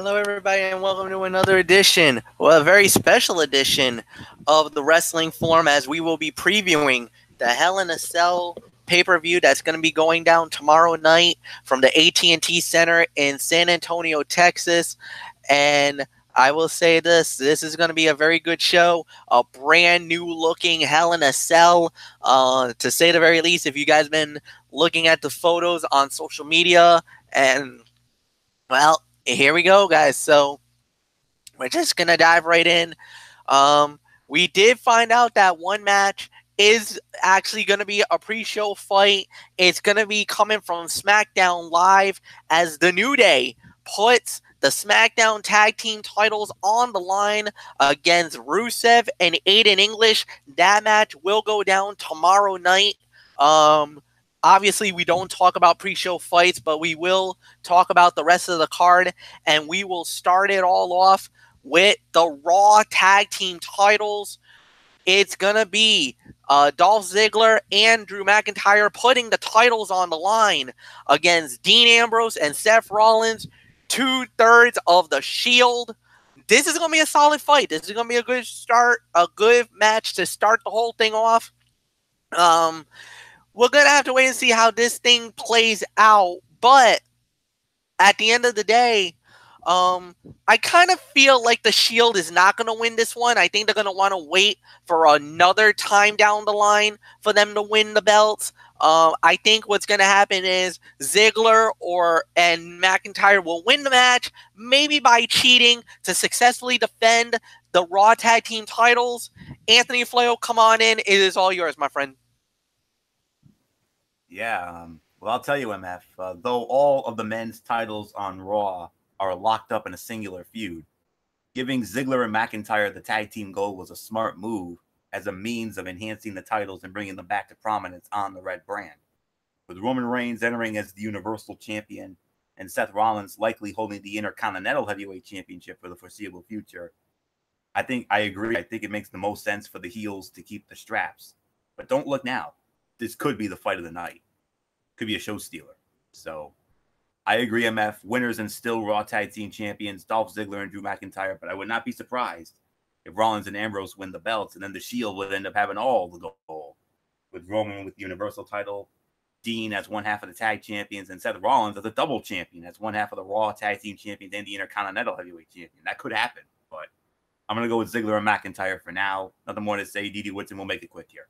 Hello, everybody, and welcome to another edition, well, a very special edition of the Wrestling Forum, as we will be previewing the Hell in a Cell pay-per-view that's going to be going down tomorrow night from the AT&T Center in San Antonio, Texas. And I will say this is going to be a very good show, a brand new looking Hell in a Cell, to say the very least. If you guys been looking at the photos on social media, and well, here we go, guys. So we're just gonna dive right in. We did find out that one match is actually gonna be a pre-show fight. It's gonna be coming from SmackDown Live, as the New Day puts the SmackDown Tag Team titles on the line against Rusev and Aiden English. That match will go down tomorrow night. Obviously, we don't talk about pre-show fights, but we will talk about the rest of the card, and we will start it all off with the Raw Tag Team titles. It's going to be Dolph Ziggler and Drew McIntyre putting the titles on the line against Dean Ambrose and Seth Rollins, 2/3 of the Shield. This is going to be a solid fight. This is going to be a good start, a good match to start the whole thing off. We're going to have to wait and see how this thing plays out. But at the end of the day, I kind of feel like the Shield is not going to win this one. I think they're going to want to wait for another time down the line for them to win the belts. I think what's going to happen is Ziggler and McIntyre will win the match, maybe by cheating to successfully defend the Raw Tag Team titles. Anthony Flair, come on in. It is all yours, my friend. Yeah, well, I'll tell you, MF, though all of the men's titles on Raw are locked up in a singular feud, giving Ziggler and McIntyre the tag team gold was a smart move as a means of enhancing the titles and bringing them back to prominence on the Red brand. With Roman Reigns entering as the Universal Champion and Seth Rollins likely holding the Intercontinental Heavyweight Championship for the foreseeable future, I agree. I think it makes the most sense for the heels to keep the straps. But don't look now. This could be the fight of the night. Could be a show stealer. So I agree, MF. Winners and still Raw Tag Team Champions, Dolph Ziggler and Drew McIntyre. But I would not be surprised if Rollins and Ambrose win the belts, and then the Shield would end up having all the gold, with Roman with the Universal title, Dean as one half of the Tag Champions, and Seth Rollins as a double champion, as one half of the Raw Tag Team Champions and the Intercontinental Heavyweight Champion. That could happen, but I'm going to go with Ziggler and McIntyre for now. Nothing more to say. Didi Whitson will make it quick here.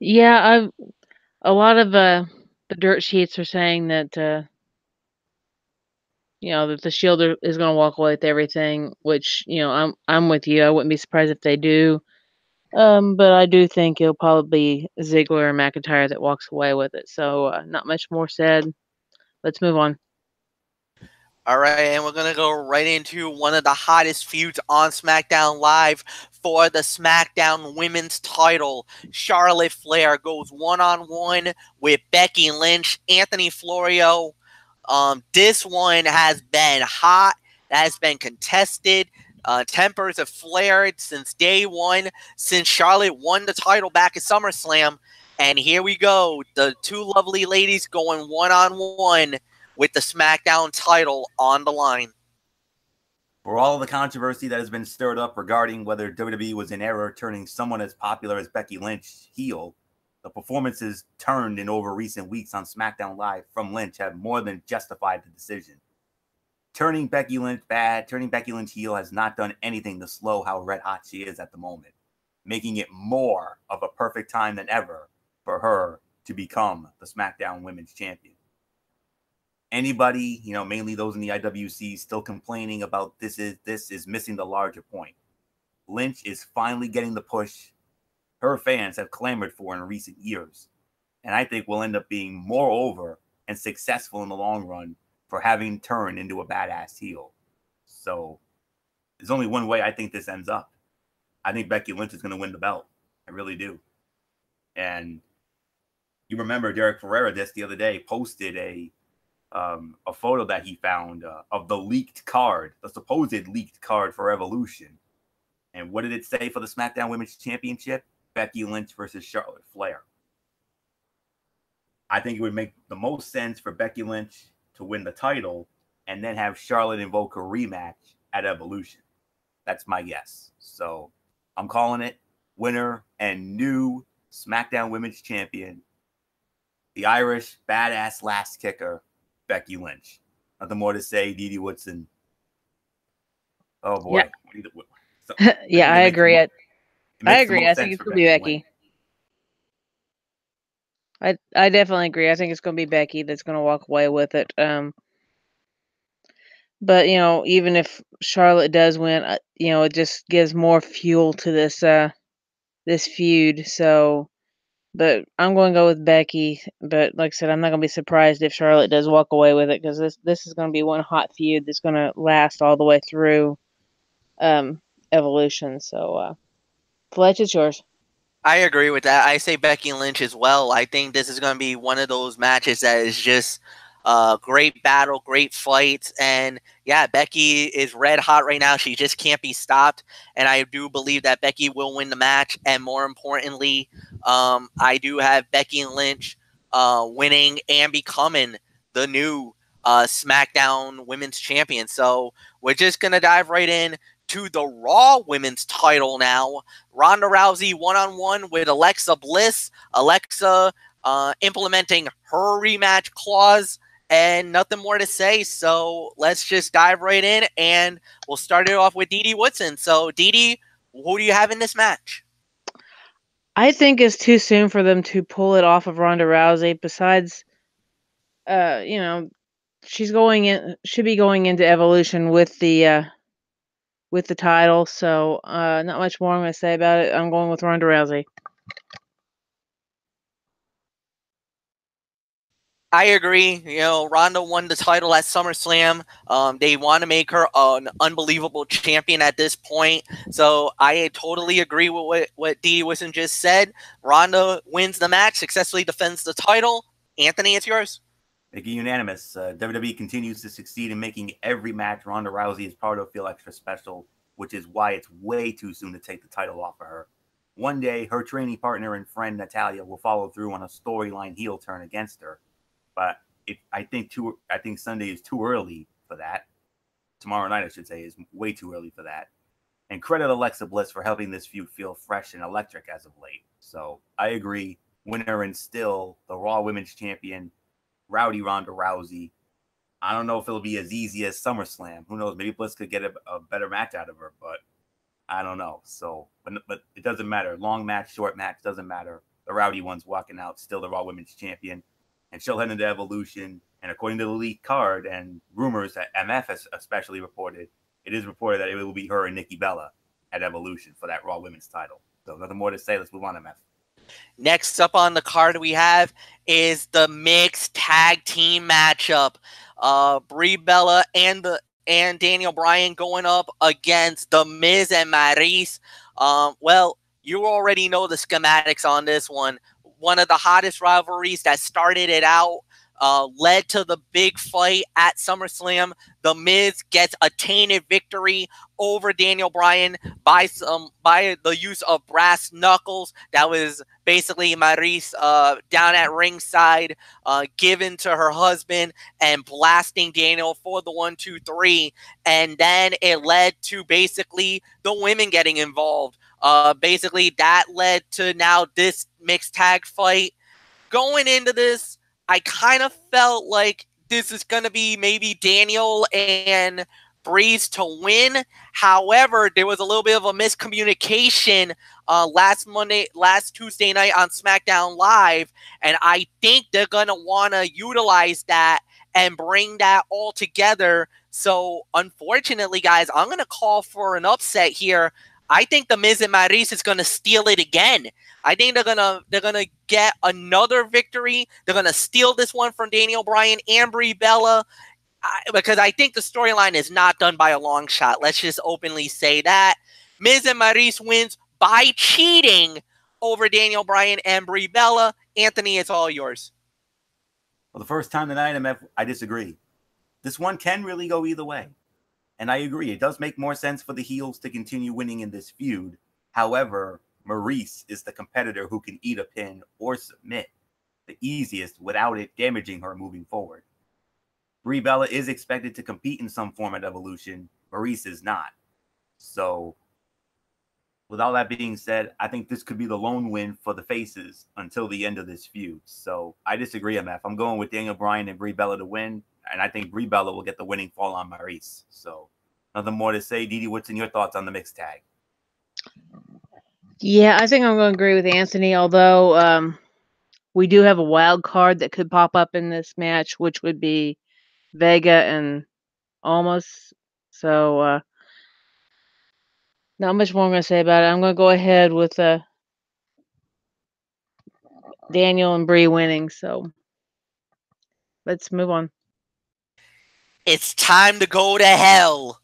Yeah, a lot of the dirt sheets are saying that that the Shield is going to walk away with everything, which I'm with you. I wouldn't be surprised if they do. But I do think it'll probably be Ziggler and McIntyre that walks away with it. So not much more said. Let's move on. All right, and we're going to go right into one of the hottest feuds on SmackDown Live for the SmackDown Women's title. Charlotte Flair goes one-on-one with Becky Lynch. Anthony Florio, this one has been hot. That has been contested. Tempers have flared since day one, since Charlotte won the title back at SummerSlam. And here we go. The two lovely ladies going one-on-one with the SmackDown title on the line. For all of the controversy that has been stirred up regarding whether WWE was in error turning someone as popular as Becky Lynch heel, the performances turned in over recent weeks on SmackDown Live from Lynch have more than justified the decision. Turning Becky Lynch bad, turning Becky Lynch heel has not done anything to slow how red hot she is at the moment, making it more of a perfect time than ever for her to become the SmackDown Women's Champion. Anybody, mainly those in the IWC, still complaining about this is missing the larger point. Lynch is finally getting the push her fans have clamored for in recent years, and I think will end up being more over and successful in the long run for having turned into a badass heel. So there's only one way I think this ends up. I think Becky Lynch is going to win the belt. I really do. And you remember Derek Ferrera just the other day posted a photo that he found of the leaked card, the supposed leaked card for Evolution. And what did it say for the SmackDown Women's Championship? Becky Lynch versus Charlotte Flair. I think it would make the most sense for Becky Lynch to win the title and then have Charlotte invoke a rematch at Evolution. That's my guess. So I'm calling it winner and new SmackDown Women's Champion, the Irish badass last kicker, Becky Lynch. Nothing more to say. Didi Woodson. Oh boy. Yeah, I agree. I agree. I think sense it's for going to be Becky Becky. Lynch. I definitely agree. I think it's going to be Becky that's going to walk away with it. But even if Charlotte does win, it just gives more fuel to this feud. So, but I'm going to go with Becky. But like I said, I'm not going to be surprised if Charlotte does walk away with it, because this is going to be one hot feud that's going to last all the way through Evolution. So, Fletch, it's yours. I agree with that. I say Becky Lynch as well. I think this is going to be one of those matches that is just great battle, great fights. And yeah, Becky is red hot right now. She just can't be stopped. And I do believe that Becky will win the match. And more importantly, I do have Becky Lynch winning and becoming the new SmackDown Women's Champion. So we're just going to dive right in to the Raw Women's title now. Ronda Rousey one-on-one with Alexa Bliss. Alexa implementing her rematch clause, and nothing more to say. So let's just dive right in, and we'll start it off with Didi Woodson. So, Didi, who do you have in this match? I think it's too soon for them to pull it off of Ronda Rousey. Besides, she's should be going into Evolution with the title. So, not much more I'm going to say about it. I'm going with Ronda Rousey. I agree. Ronda won the title at SummerSlam. They want to make her an unbelievable champion at this point. So I totally agree with what Didi Wilson just said. Ronda wins the match, successfully defends the title. Anthony, it's yours. Make it unanimous. WWE continues to succeed in making every match Ronda Rousey is part of feel extra special, which is why it's way too soon to take the title off of her. One day, her training partner and friend Natalya will follow through on a storyline heel turn against her. But I think Sunday is too early for that. Tomorrow night, I should say, is way too early for that. And credit Alexa Bliss for helping this feud feel fresh and electric as of late. So I agree. Winner and still the Raw Women's Champion, Rowdy Ronda Rousey. I don't know if it'll be as easy as SummerSlam. Who knows? Maybe Bliss could get a better match out of her, but I don't know. So, but it doesn't matter. Long match, short match, doesn't matter. The Rowdy one's walking out, still the Raw Women's Champion. And she'll head into Evolution. And according to the leaked card and rumors that MF has especially reported, it is reported that it will be her and Nikki Bella at Evolution for that Raw Women's title. So nothing more to say. Let's move on, MF. Next up on the card we have is the mixed tag team matchup. Brie Bella and Daniel Bryan going up against The Miz and Maryse. Well, you already know the schematics on this one. One of the hottest rivalries that started it out, led to the big fight at SummerSlam. The Miz gets a tainted victory over Daniel Bryan by the use of brass knuckles. That was basically Maryse down at ringside, given to her husband and blasting Daniel for the 1, 2, 3. And then it led to basically the women getting involved. Basically, that led to now this mixed tag fight. Going into this, I kind of felt like this is going to be maybe Daniel and Breeze to win. However, there was a little bit of a miscommunication last Tuesday night on SmackDown Live, and I think they're going to want to utilize that and bring that all together. So, unfortunately, guys, I'm going to call for an upset here. I think the Miz and Maryse is going to steal it again. I think they're gonna get another victory. They're gonna steal this one from Daniel Bryan and Brie Bella, because I think the storyline is not done by a long shot. Let's just openly say that. Miz and Maryse wins by cheating over Daniel Bryan and Brie Bella. Anthony, it's all yours. Well, the first time tonight, MF, I disagree. This one can really go either way. And I agree. It does make more sense for the heels to continue winning in this feud. However, Maryse is the competitor who can eat a pin or submit the easiest without it damaging her moving forward. Brie Bella is expected to compete in some form at Evolution. Maurice is not. So, with all that being said, I think this could be the lone win for the faces until the end of this feud. So, I disagree, MF. I'm going with Daniel Bryan and Brie Bella to win, and I think Brie Bella will get the winning fall on Maurice. So, nothing more to say. Didi, what's in your thoughts on the mixed tag? Yeah, I think I'm going to agree with Anthony, although we do have a wild card that could pop up in this match, which would be Vega and Almas. So, not much more I'm going to say about it. I'm going to go ahead with Daniel and Bree winning. So, let's move on. It's time to go to hell.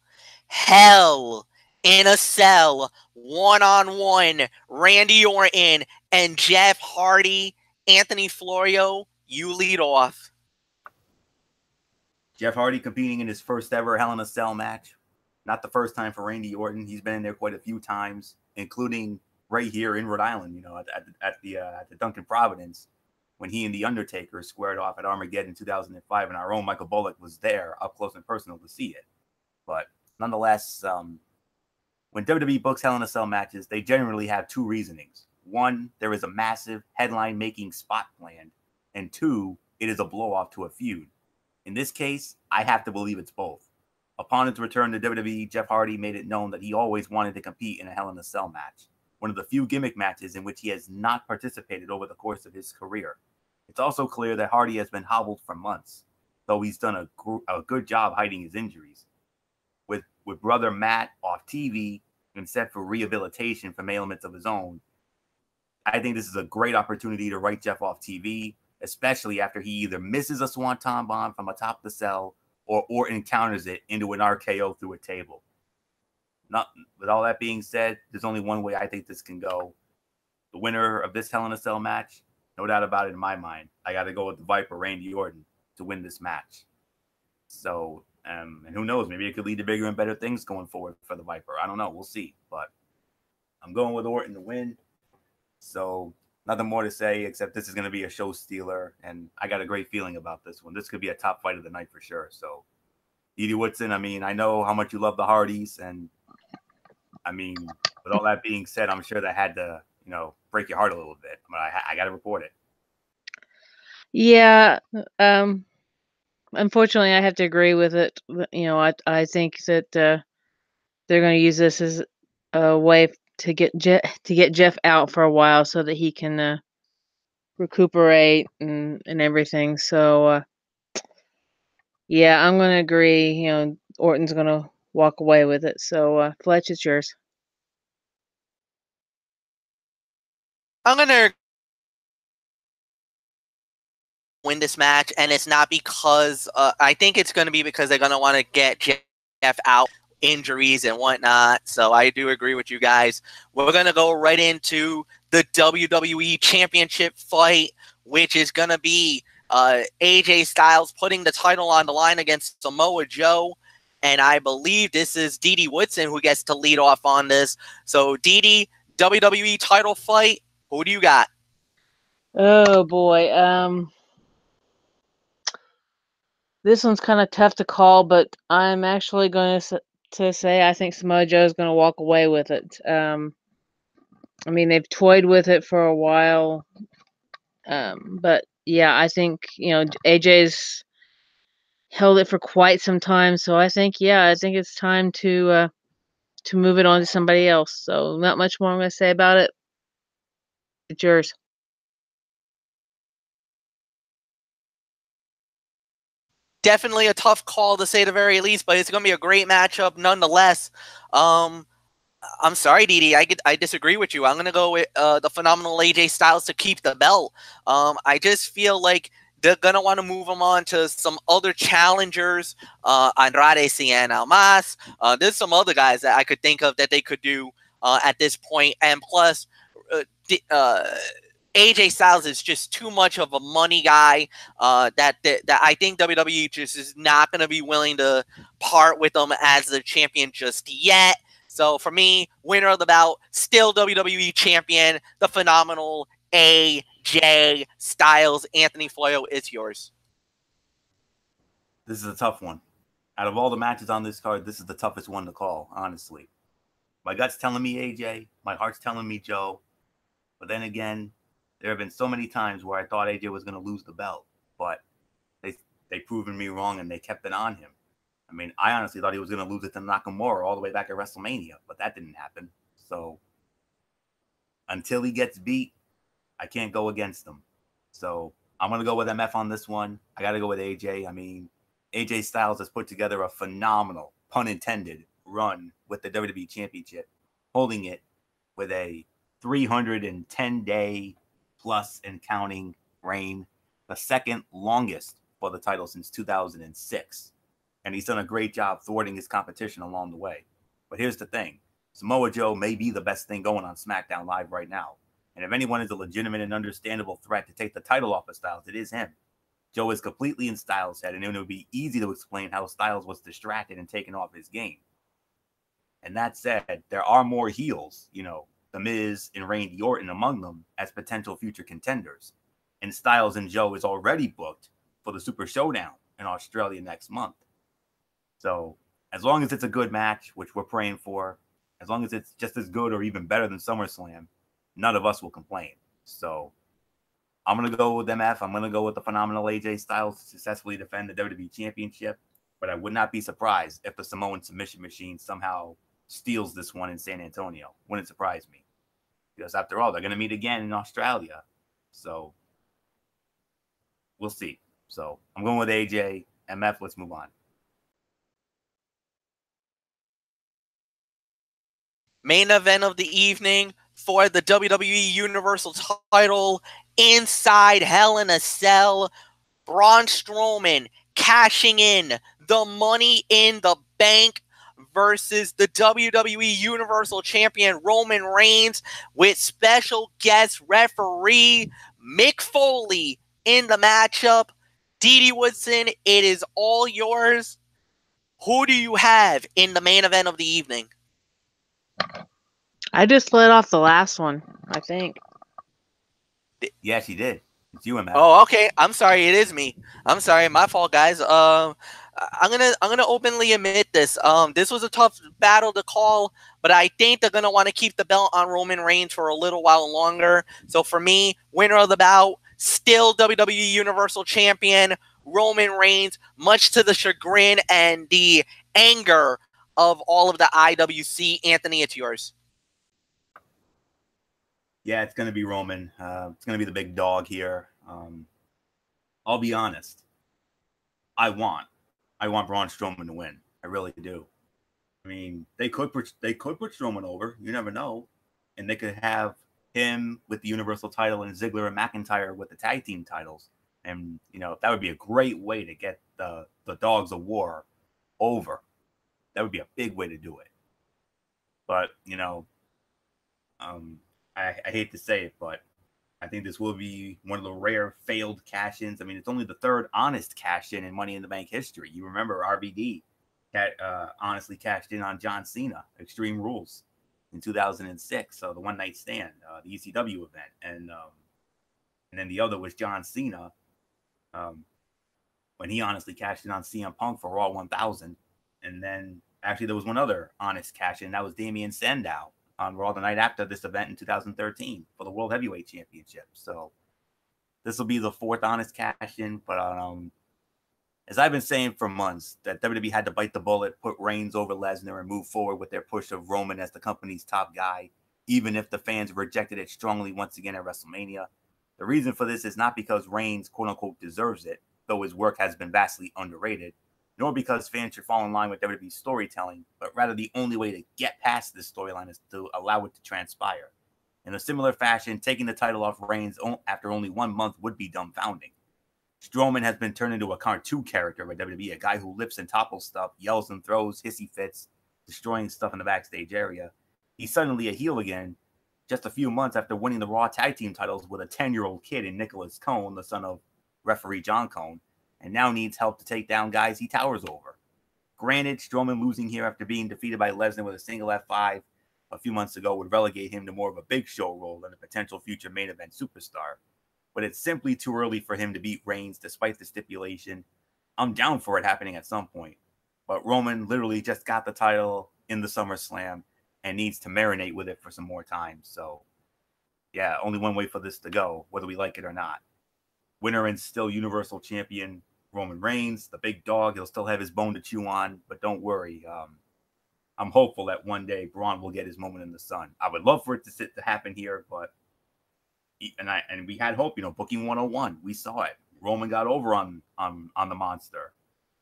Hell in a Cell, 1-on-1, Randy Orton and Jeff Hardy. Anthony Florio, you lead off. Jeff Hardy competing in his first ever Hell in a Cell match. Not the first time for Randy Orton. He's been in there quite a few times, including right here in Rhode Island, you know, at the Duncan Providence, when he and The Undertaker squared off at Armageddon 2005, and our own Michael Bullock was there up close and personal to see it. But nonetheless, when WWE books Hell in a Cell matches, they generally have two reasonings. One, there is a massive headline-making spot planned, and two, it is a blow-off to a feud. In this case, I have to believe it's both. Upon his return to WWE, Jeff Hardy made it known that he always wanted to compete in a Hell in a Cell match, one of the few gimmick matches in which he has not participated over the course of his career. It's also clear that Hardy has been hobbled for months, though he's done a good job hiding his injuries. With brother Matt off TV and set for rehabilitation from ailments of his own, I think this is a great opportunity to write Jeff off TV, especially after he either misses a Swanton Bomb from atop the cell or Orton counters it into an RKO through a table. With all that being said, there's only one way I think this can go. The winner of this Hell in a Cell match, no doubt about it in my mind, I got to go with the Viper, Randy Orton, to win this match. So, and who knows, maybe it could lead to bigger and better things going forward for the Viper. I don't know. We'll see. But I'm going with Orton to win. So, nothing more to say except this is going to be a show stealer, and I got a great feeling about this one. This could be a top fight of the night for sure. So, Didi Woodson, I mean, I know how much you love the Hardys, and I mean, with all that being said, I'm sure that had to, you know, break your heart a little bit. But I got to report it. Yeah, unfortunately, I have to agree with it. You know, I think that they're going to use this as a way to get Jeff out for a while so that he can recuperate and everything. So, yeah, I'm going to agree. You know, Orton's going to walk away with it. So, Fletch, it's yours. I'm going to win this match, and it's not because I think it's going to be because they're going to want to get Jeff out, injuries and whatnot. So I do agree with you guys. We're going to go right into the WWE Championship fight, which is going to be AJ Styles putting the title on the line against Samoa Joe. And I believe this is Didi Woodson who gets to lead off on this. So, Didi, WWE title fight, who do you got? Oh, boy. This one's kind of tough to call, but I'm actually going to say I think Samoa Joe is going to walk away with it. I mean, they've toyed with it for a while. But, yeah, I think, you know, AJ's held it for quite some time. So I think it's time to move it on to somebody else. So not much more I'm going to say about it. It's yours. Definitely a tough call to say the very least, but it's going to be a great matchup nonetheless. I'm sorry, Didi. I disagree with you. I'm going to go with the phenomenal AJ Styles to keep the belt. I just feel like they're going to want to move him on to some other challengers. Andrade Cien Almas. There's some other guys that I could think of that they could do at this point. And plus, AJ Styles is just too much of a money guy that I think WWE just is not going to be willing to part with him as the champion just yet. So for me, winner of the bout, still WWE champion, the phenomenal AJ Styles. Anthony Floyo, it's yours. This is a tough one. Out of all the matches on this card, this is the toughest one to call, honestly. My gut's telling me AJ. My heart's telling me Joe. But then again, there have been so many times where I thought AJ was going to lose the belt. But they proven me wrong, and they kept it on him. I mean, I honestly thought he was going to lose it to Nakamura all the way back at WrestleMania. But that didn't happen. So until he gets beat, I can't go against him. So I'm going to go with MF on this one. I got to go with AJ. I mean, AJ Styles has put together a phenomenal, pun intended, run with the WWE Championship, holding it with a 310-day plus and counting reign, the second longest for the title since 2006. And he's done a great job thwarting his competition along the way. But here's the thing. Samoa Joe may be the best thing going on SmackDown Live right now. And if anyone is a legitimate and understandable threat to take the title off of Styles, it is him. Joe is completely in Styles' head, and it would be easy to explain how Styles was distracted and taken off his game. And that said, there are more heels, The Miz and Randy Orton among them as potential future contenders. And Styles and Joe is already booked for the Super Showdown in Australia next month. So as long as it's a good match, which we're praying for, as long as it's just as good or even better than SummerSlam, none of us will complain. So I'm going to go with MF. I'm going to go with the phenomenal AJ Styles to successfully defend the WWE Championship. But I would not be surprised if the Samoan submission machine somehow steals this one in San Antonio. Wouldn't surprise me. Because after all, they're going to meet again in Australia. So we'll see. So I'm going with AJ. MF, let's move on. Main event of the evening for the WWE Universal title inside Hell in a Cell. Braun Strowman cashing in the Money in the Bank versus the WWE Universal Champion Roman Reigns with special guest referee Mick Foley in the matchup. Dede Woodson, it is all yours. Who do you have in the main event of the evening? I just let off the last one, I think. Yeah, she did. It's you, MF. Oh, okay. I'm sorry. It is me. I'm sorry. My fault, guys. I'm gonna openly admit this. This was a tough battle to call, but I think they're gonna want to keep the belt on Roman Reigns for a little while longer. So for me, winner of the bout, still WWE Universal Champion Roman Reigns, much to the chagrin and the anger of all of the IWC. Anthony, it's yours. Yeah, it's going to be Roman. It's going to be the big dog here. I'll be honest. I want Braun Strowman to win. I really do. I mean, they could put Strowman over. You never know. And they could have him with the Universal title and Ziggler and McIntyre with the tag team titles. And, that would be a great way to get the Dogs of War over. That would be a big way to do it. But, I hate to say it, but I think this will be one of the rare failed cash-ins. I mean, it's only the third honest cash-in in Money in the Bank history. You remember RVD honestly cashed in on John Cena, Extreme Rules, in 2006. So the one-night stand, the ECW event. And then the other was John Cena when he honestly cashed in on CM Punk for Raw 1000. And then actually there was one other honest cash-in. That was Damian Sandow on Raw the night after this event in 2013 for the World Heavyweight Championship. So this will be the fourth honest cash-in. But as I've been saying for months, that WWE had to bite the bullet, put Reigns over Lesnar, and move forward with their push of Roman as the company's top guy, even if the fans rejected it strongly once again at WrestleMania. The reason for this is not because Reigns, quote-unquote, deserves it, though his work has been vastly underrated, nor because fans should fall in line with WWE's storytelling, but rather the only way to get past this storyline is to allow it to transpire. In a similar fashion, taking the title off Reigns after only 1 month would be dumbfounding. Strowman has been turned into a cartoon character by WWE, a guy who lips and topples stuff, yells and throws, hissy fits, destroying stuff in the backstage area. He's suddenly a heel again, just a few months after winning the Raw Tag Team titles with a 10-year-old kid in Nicholas Cone, the son of referee John Cone, and now needs help to take down guys he towers over. Granted, Strowman losing here after being defeated by Lesnar with a single F5 a few months ago would relegate him to more of a big show role than a potential future main event superstar. But it's simply too early for him to beat Reigns despite the stipulation. I'm down for it happening at some point. But Roman literally just got the title in the SummerSlam and needs to marinate with it for some more time. So, yeah, only one way for this to go, whether we like it or not. Winner and still Universal Champion Roman Reigns, the big dog. He'll still have his bone to chew on, but don't worry. I'm hopeful that one day Braun will get his moment in the sun. I would love for it to happen here, but and we had hope. Booking 101, we saw it. Roman got over on the monster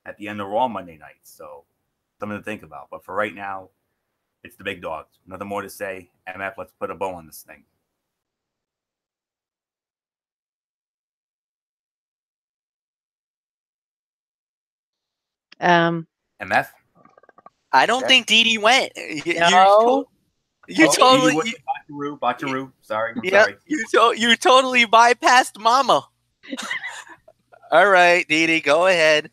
at the end of Raw Monday night, so something to think about. But for right now, it's the big dogs. Nothing more to say. MF, let's put a bow on this thing. MF? I don't think Dee went. No. You totally. Botcheroo. Sorry. I'm Yeah, sorry. you totally bypassed Mama. All right, Dee, go ahead.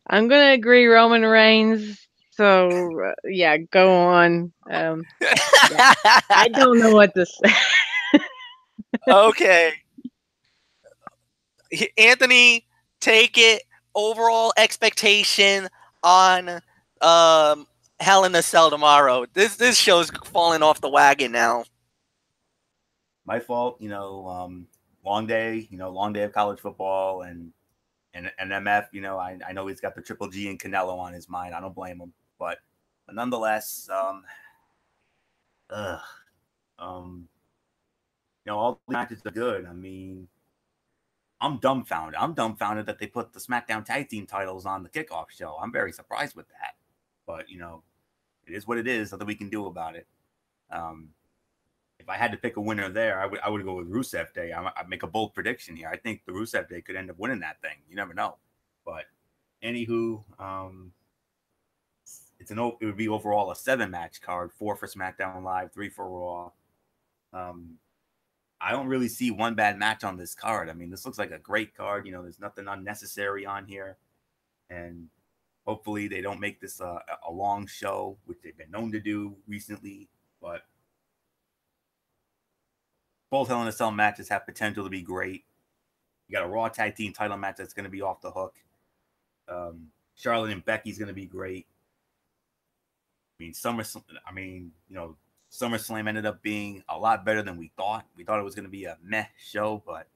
I'm gonna agree, Roman Reigns. So yeah, go on. Yeah. I don't know what to say. Okay, Anthony, take it. Overall expectation on Hell in a Cell tomorrow. This show's falling off the wagon now. My fault. Long day. Long day of college football and MF. I know he's got the Triple G and Canelo on his mind. I don't blame him, but nonetheless, all the matches are good. I mean, I'm dumbfounded. I'm dumbfounded that they put the SmackDown Tag Team titles on the kickoff show. I'm very surprised with that. But, it is what it is. Nothing we can do about it. If I had to pick a winner there, I would go with Rusev Day. I'd make a bold prediction here. I think the Rusev Day could end up winning that thing. You never know. But, anywho, it would be overall a 7-match card, 4 for SmackDown Live, 3 for Raw. I don't really see one bad match on this card. I mean, this looks like a great card. There's nothing unnecessary on here. And hopefully they don't make this a long show, which they've been known to do recently. But both Hell in a Cell matches have potential to be great. You got a Raw Tag Team title match that's going to be off the hook. Charlotte and Becky's going to be great. SummerSlam ended up being a lot better than we thought. We thought it was going to be a meh show, but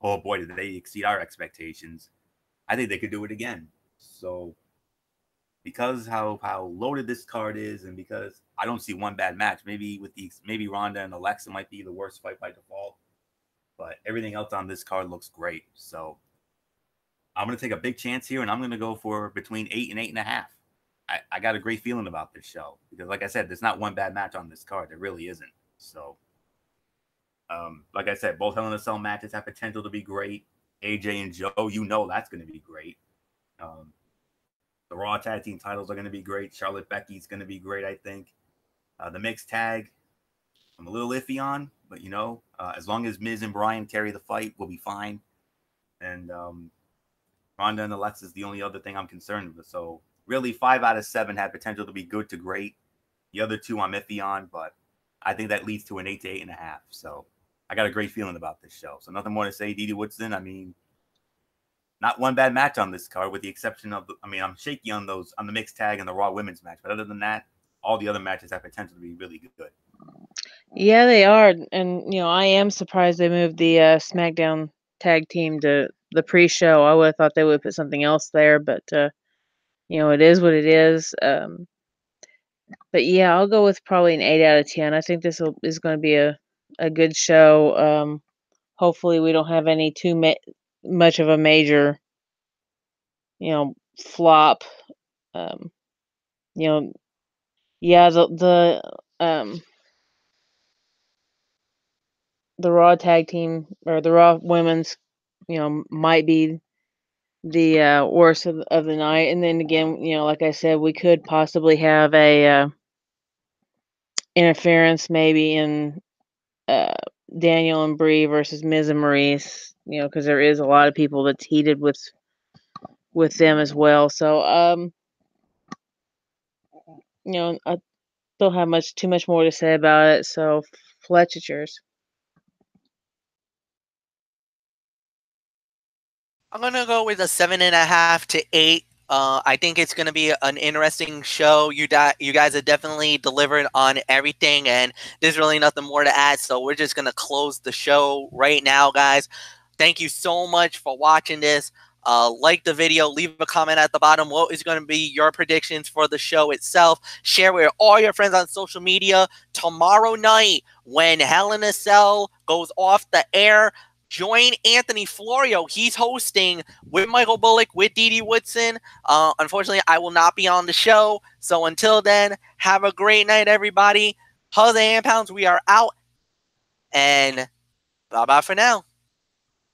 oh boy, did they exceed our expectations. I think they could do it again. So because how loaded this card is, and because I don't see one bad match, maybe Ronda and Alexa might be the worst fight by default, but everything else on this card looks great. So I'm going to take a big chance here, and I'm going to go for between 8 and 8.5. I got a great feeling about this show because, like I said, there's not one bad match on this card. There really isn't. So, like I said, both Hell in a Cell matches have potential to be great. AJ and Joe, that's going to be great. The Raw Tag Team titles are going to be great. Charlotte Becky's going to be great, I think. The mixed tag, I'm a little iffy on, but as long as Miz and Bryan carry the fight, we'll be fine. And Ronda and Alexa is the only other thing I'm concerned with. So really, 5 out of 7 had potential to be good to great. The other 2 I'm iffy on, but I think that leads to an 8 to 8.5. So I got a great feeling about this show. So nothing more to say. Didi Woodson, I mean, not one bad match on this card, with the exception of I'm shaky on the mixed tag and the Raw Women's match, but other than that, all the other matches have potential to be really good. Yeah, they are, and I am surprised they moved the SmackDown Tag Team to the pre-show. I would have thought they would put something else there, but it is what it is. But yeah, I'll go with probably an 8 out of 10. I think this is going to be a good show. Hopefully, we don't have any too much of a major, flop. Yeah, the Raw Tag Team or the Raw Women's, might be the worst of the night. And then again, like I said, we could possibly have a interference maybe in Daniel and Bree versus Miz and Maurice, because there is a lot of people that's heated with them as well. So, I don't have too much more to say about it. So, Fletch, it's yours. I'm gonna go with a 7.5 to 8. I think it's gonna be an interesting show. You guys have definitely delivered on everything, and there's really nothing more to add. So we're just gonna close the show right now, guys. Thank you so much for watching this. Like the video, leave a comment at the bottom. What is going to be your predictions for the show itself? Share with all your friends on social media. Tomorrow night, when Hell in a Cell goes off the air, join Anthony Florio. He's hosting with Michael Bullock, with Dee Woodson. Unfortunately, I will not be on the show. So until then, have a great night, everybody. Jose and Pounds, we are out. And bye-bye for now.